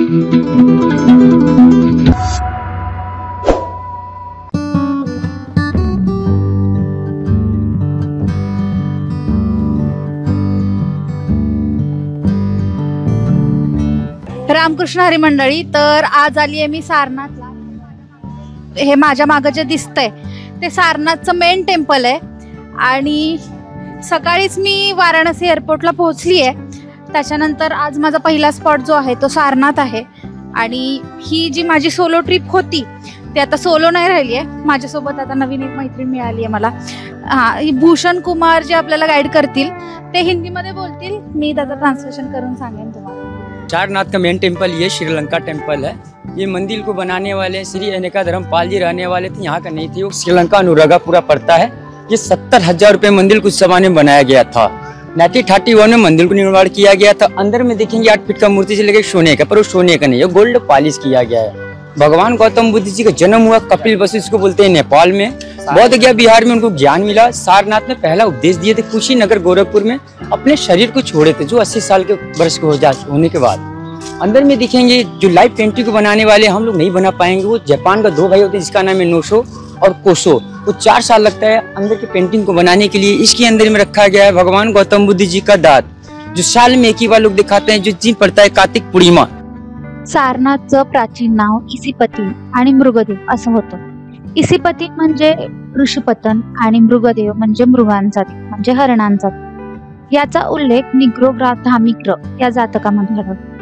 रामकृष्ण हरी मंडळी, तर आज आली आहे मी सारनाथला। हे माझ्या मागे जे दिसतंय ते सारनाथचं मेन टेम्पल आहे आणि सकाळीच मी वाराणसी एअरपोर्टला पोहोचली आहे। त्याच्यानंतर आज माझा पहिला स्पॉट जो आहे तो सारनाथ आहे आणि ही जी माझी सोलो ट्रिप होती ती आता सोलो नाही राहिली आहे, माझ्यासोबत आता नवीन एक मैत्रीण मिळाली आहे मला। भूषण कुमार जे आपल्याला गाईड करतील ते हिंदीमध्ये बोलतील, मी त्याचं ट्रांसलेशन करून सांगेन तुम्हाला। सारनाथ का मेन टेम्पल ये श्रीलंका टेम्पल है। ये मंदिर को बनाने वाले श्री अनेका धर्मपाल जी रहने वाले थे, यहाँ का नहीं थे, वो श्रीलंका अनुराधापुरा पड़ता है। ये 70,000 रुपये मंदिर कुछ समय में बनाया गया था। 1931 में मंदिर को निर्माण किया गया था। अंदर में देखेंगे 8 फीट का मूर्ति से लेकर सोने का, पर वो सोने का नहीं है, गोल्ड पॉलिश किया गया है। भगवान गौतम बुद्ध जी का जन्म हुआ कपिल वस्तु इसको बोलते हैं नेपाल में। बौद्ध गया बिहार में उनको ज्ञान मिला। सारनाथ में पहला उपदेश दिए थे कुशीनगर गोरखपुर में, अपने शरीर को छोड़े थे जो 80 साल के वर्ष के होने के बाद। अंदर में दिखेंगे जो लाइव पेंटिंग को बनाने वाले हम लोग नहीं बना पाएंगे, वो जापान का 2 भाई होते हैं जिसका नाम है नोशो और कोशो। वो 4 साल लगता है अंदर की पेंटिंग को बनाने के लिए। इसके अंदर में रखा गया है भगवान गौतम बुद्ध जी का दांत जो साल में एक ही बार लोग दिखाते हैं, जो दिन पड़ता है कार्तिक पूर्णिमा। सारनाथचं प्राचीन नाव इसिपतीन आणि मृगदेव असं होतं। इसिपतीन म्हणजे ऋषिपतन आणि मृगदेव म्हणजे मृगांचा देव म्हणजे हरणांचा देव। याचा उल्लेख निग्रोग्राधामिग्र या जातकामध्ये आढळतो।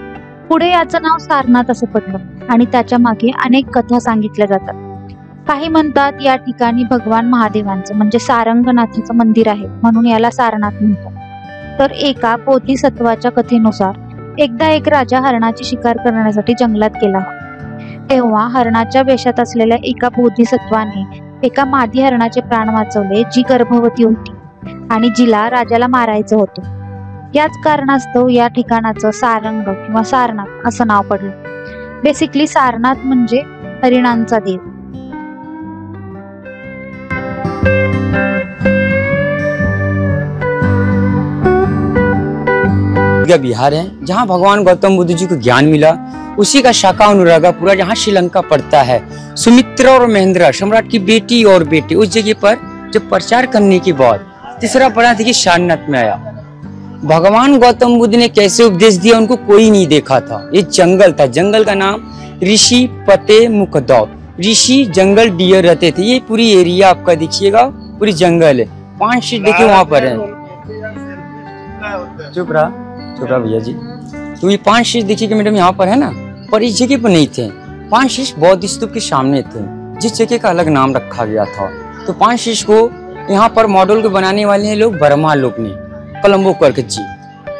पुढे याचं नाव सारनाथ असं पडलं आणि त्याच्या मागे अनेक कथा सांगितल्या जातात। काही म्हणतात या ठिकाणी भगवान महादेवांचं म्हणजे सारंगनाथाचं मंदिर आहे म्हणून याला सारनाथ म्हणतात। तर एका बोधिसत्वाच्या कथेनुसार एकदा एक राजा हरणाची शिकार करण्यासाठी जंगलात गेला होता। तेव्हा हरणाच्या वेशात असलेल्या एका बोधिसत्वाने एका मादी हरणाचे प्राण वाचवले जी गर्भवती होती आणि जिला राजाला मारायचं होतं। याच कारणास्तव या ठिकाणाचं सारंग किंवा सारनाथ असं नाव पडलं। बेसिकली सारनाथ म्हणजे हरिणांचा देव। बिहार है जहाँ भगवान गौतम बुद्ध जी को ज्ञान मिला, उसी का शाखा अनुराधापुरा जहाँ श्रीलंका पड़ता है। सुमित्रा और महेंद्र सम्राट की बेटी और बेटे उस जगह पर जब प्रचार करने के बाद तीसरा पड़ा था कि सारनाथ में आया। भगवान गौतम बुद्ध ने कैसे उपदेश दिया उनको कोई नहीं देखा था। ये जंगल था, जंगल का नाम ऋषि पते मुकदौ। ऋषि जंगल डियर रहते थे। ये पूरी एरिया आपका देखिएगा पूरी जंगल है। 5 शीट देखिए वहां पर है। चुप रहा भैया जी। तो ये 5 शीश देखिए कि मैडम यहाँ पर है ना, पर इस जगह पर नहीं थे। 5 शीश बौद्ध स्तूप के सामने थे जिस जगह का अलग नाम रखा गया था। तो 5 शीश को यहाँ पर मॉडल को बनाने वाले हैं लोग बर्मा लोग ने, कोलंबो कर्क जी।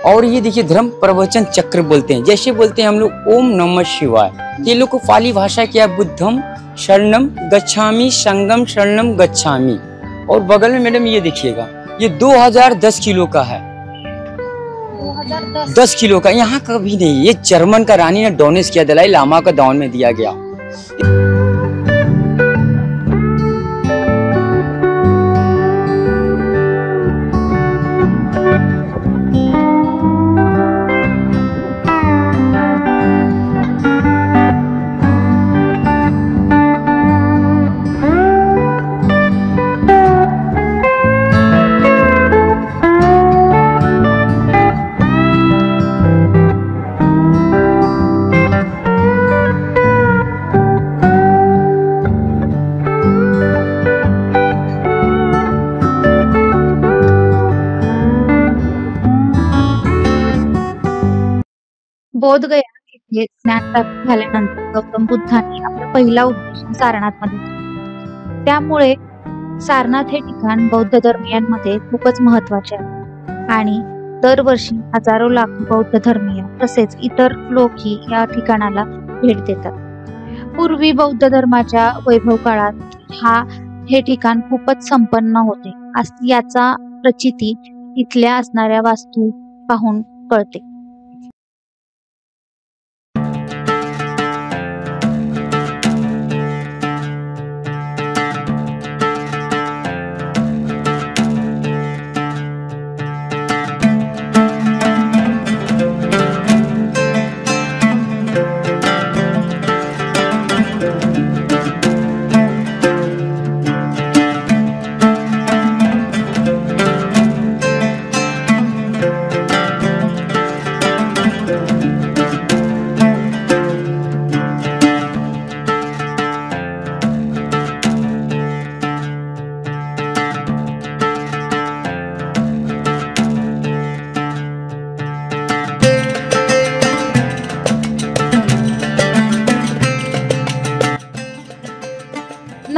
और ये देखिए धर्म प्रवचन चक्र बोलते हैं, जैसे बोलते हैं हम लोग ओम नमः शिवाय। ये लोग को पाली भाषा क्या है, बुद्धम शरणम गच्छामि संगम शरणम गच्छामि। और बगल में मैडम ये देखिएगा ये 2010 किलो का है। 10 किलो का यहाँ का भी नहीं, ये जर्मन का रानी ने डोनेट किया, दलाई लामा का दान में दिया गया। बोधगया येथे ज्ञान प्राप्त झाल्यानंतर गौतम बुद्धांनी आपला पहिला उपदेश सारनाथमध्ये दिला। त्यामुळे सारनाथ हे ठिकाण बौद्ध धर्मीयांमध्ये खूपच महत्वाचे आहे आणि दरवर्षी हजारो लाखो बौद्ध धर्मीय तसेच इतर लोकही या ठिकाणाला भेट देतात। पूर्वी बौद्ध धर्माच्या वैभव काळात हे ठिकाण खूपच संपन्न होते, याचा प्रचिती इथल्या असणाऱ्या वास्तू पाहून कळते।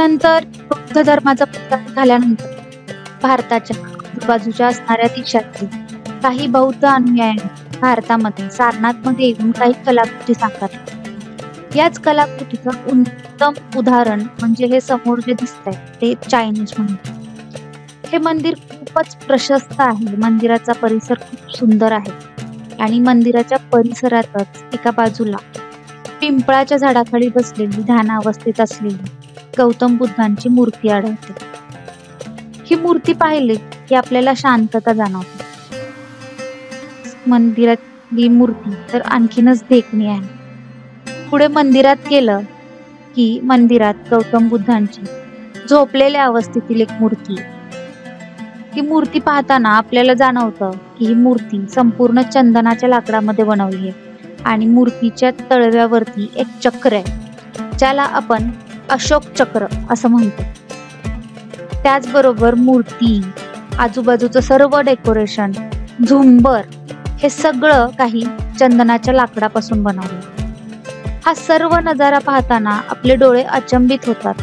त्यानंतर बौद्ध धर्माचा प्रसार झाल्यानंतर भारताच्या आजूबाजूच्या असणाऱ्या देशातील काही बौद्ध अनुयायांनी भारतामध्ये सारनाथमध्ये येऊन काही कलाकृती साकारल्या। याच कलाकृतीचं उत्तम उदाहरण म्हणजे हे समोर जे दिसतंय ते चायनीज मंदिर। हे मंदिर खूपच प्रशस्त आहे, मंदिराचा परिसर खूप सुंदर आहे आणि मंदिराच्या परिसरातच एका बाजूला पिंपळाच्या झाडाखाली बसलेली ध्यानावस्थेत असलेली गौतम बुद्धांची मूर्ती आढळते। ही मूर्ती पाहिली की आपल्याला शांतता जाणवते। मंदिरातली मूर्ती तर आणखीनच देखणी आहे। पुढे मंदिरात गेलं की मंदिरात गौतम बुद्धांची झोपलेल्या अवस्थेतील एक मूर्ती आहे। ही मूर्ती पाहताना आपल्याला जाणवतं की ही मूर्ती संपूर्ण चंदनाच्या लाकडामध्ये बनवली आहे आणि मूर्तीच्या तळव्यावरती एक चक्र आहे, ज्याला आपण अशोक चक्र असं म्हणतो। त्याचबरोबर मूर्ती, आजूबाजूचं सर्व डेकोरेशन, झुंबर हे सगळं काही चंदनाच्या लाकडापासून बनवलं। हा सर्व नजारा पाहताना आपले डोळे अचंबित होतात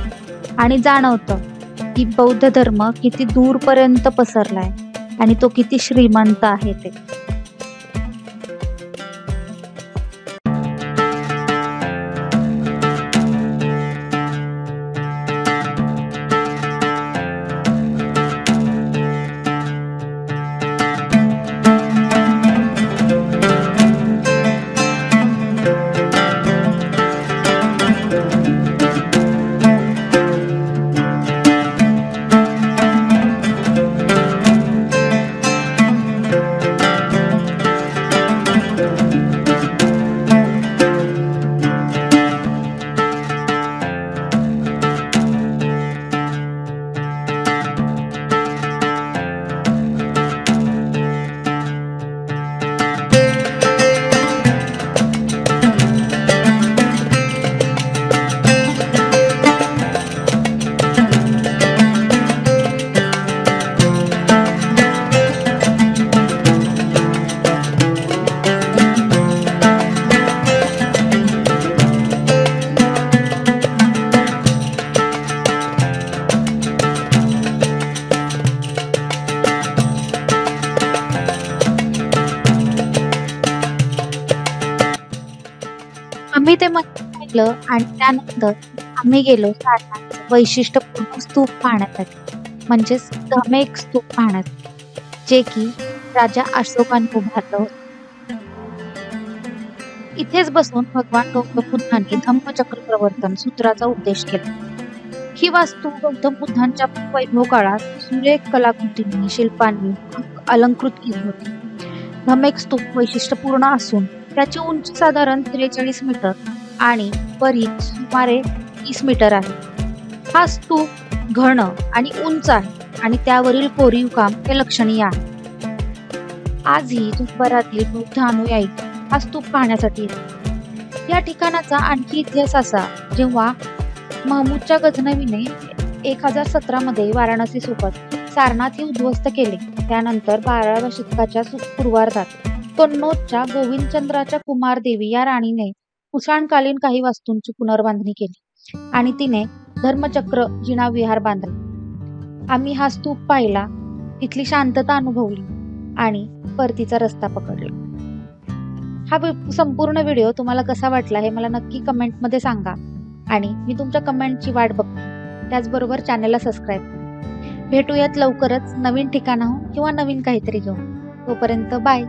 आणि जाणवतं की बौद्ध धर्म किती दूरपर्यंत पसरलाय आणि तो किती श्रीमंत आहे ते। आम्ही ते मंदिर पाहिलं आणि त्यानंतर आम्ही गेलो सारनाथचं वैशिष्ट्यपूर्ण स्तूप पाहण्यासाठी, म्हणजेच धमेक स्तूप पाहण्यासाठी, जे की राजा अशोकाने उभारलं होतं। इथेच बसून भगवान गौतम बुद्धांनी धम्मचक्र प्रवर्तन सूत्राचा उपदेश केला। ही वास्तू गौतम बुद्धांच्या वैभव काळात सुरेख कलाकृतींनी, शिल्पांनी अलंकृत केली होती। धमेक स्तूप वैशिष्ट्यपूर्ण असून त्याची उंची साधारण 43 मीटर आणि परिघ सुमारे 30 मीटर आहे। हा स्तूप घन आणि उंच आहे आणि त्यावरील कोरीव काम हे लक्षणीय आहे। आजही जगभरातील बौद्ध अनुयायी हा स्तूप पाहण्यासाठी येतात। या ठिकाणाचा आणखी इतिहास असा, जेव्हा महमूदच्या गझनवीने 1017 मध्ये वाराणसी सोबत सारनाथ हे उद्ध्वस्त केले, त्यानंतर 12व्या शतकाच्या पूर्वार्धात कन्नौजच्या गोविंदचंद्राच्या कुमार देवी या राणीने कुशाणकालीन काही वास्तूंची पुनर्बांधणी केली आणि तिने धर्मचक्र जिना विहार बांधला। आम्ही हा स्तूप पाहिला, तिथली शांतता अनुभवली आणि परतीचा रस्ता पकडला। हा संपूर्ण व्हिडिओ तुम्हाला कसा वाटला हे मला नक्की कमेंटमध्ये सांगा आणि मी तुमच्या कमेंटची वाट बघते। त्याचबरोबर चॅनलला सबस्क्राईब करा। भेटूयात लवकरच नवीन ठिकाणाहून किंवा नवीन काहीतरी घेऊन। तोपर्यंत बाय।